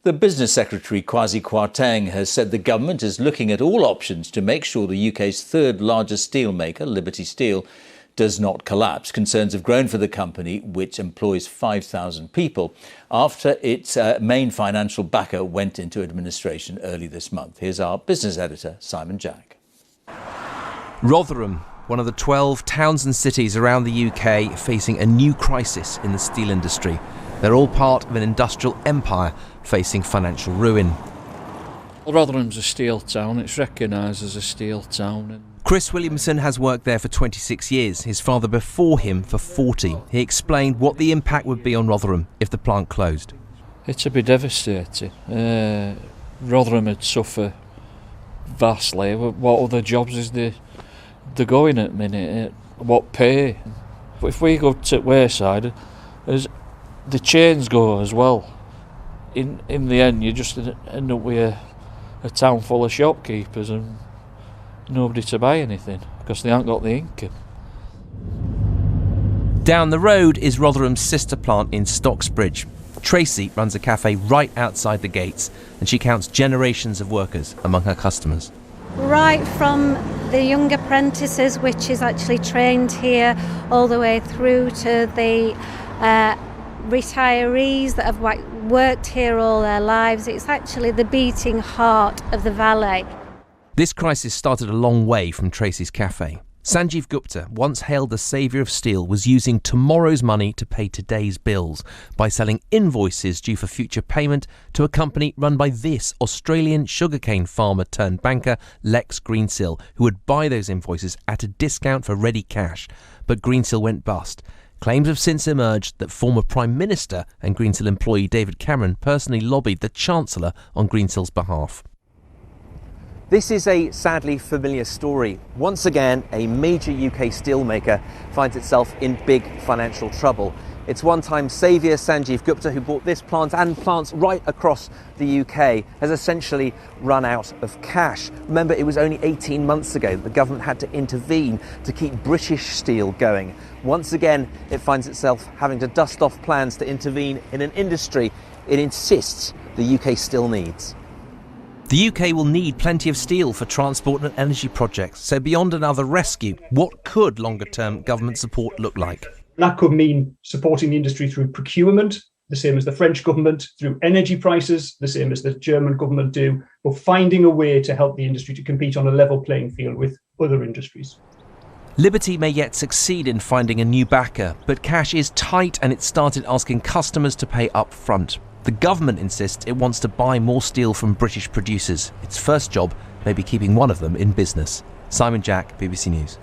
The Business Secretary, Kwasi Kwarteng, has said the government is looking at all options to make sure the UK's third largest steelmaker, Liberty Steel, does not collapse. Concerns have grown for the company, which employs 5,000 people, after its main financial backer went into administration early this month. Here's our business editor, Simon Jack. Rotherham, one of the 12 towns and cities around the UK facing a new crisis in the steel industry. They're all part of an industrial empire facing financial ruin. Well, Rotherham's a steel town. It's recognised as a steel town. Chris Williamson has worked there for 26 years, his father before him for 40. He explained what the impact would be on Rotherham if the plant closed. It'd be devastating. Rotherham would suffer vastly. What other jobs is they're going at the minute? What pay? But if we go to Wayside, as the chains go as well, in the end you just end up with a town full of shopkeepers and nobody to buy anything because they haven't got the income. Down the road is Rotherham's sister plant in Stocksbridge. Tracy runs a cafe right outside the gates and she counts generations of workers among her customers. Right from the young apprentices, which is actually trained here, all the way through to the retirees that have worked here all their lives. It's actually the beating heart of the valley. This crisis started a long way from Tracy's cafe. Sanjeev Gupta, once hailed the saviour of steel, was using tomorrow's money to pay today's bills by selling invoices due for future payment to a company run by this Australian sugarcane farmer turned banker, Lex Greensill, who would buy those invoices at a discount for ready cash. But Greensill went bust. Claims have since emerged that former Prime Minister and Greensill employee David Cameron personally lobbied the Chancellor on Greensill's behalf. This is a sadly familiar story. Once again, a major UK steelmaker finds itself in big financial trouble. Its one-time saviour, Sanjeev Gupta, who bought this plant and plants right across the UK, has essentially run out of cash. Remember, it was only 18 months ago that the government had to intervene to keep British Steel going. Once again, it finds itself having to dust off plans to intervene in an industry it insists the UK still needs. The UK will need plenty of steel for transport and energy projects, so beyond another rescue, what could longer-term government support look like? That could mean supporting the industry through procurement, the same as the French government, through energy prices, the same as the German government do, but finding a way to help the industry to compete on a level playing field with other industries. Liberty may yet succeed in finding a new backer, but cash is tight and it started asking customers to pay up front. The government insists it wants to buy more steel from British producers. Its first job may be keeping one of them in business. Simon Jack, BBC News.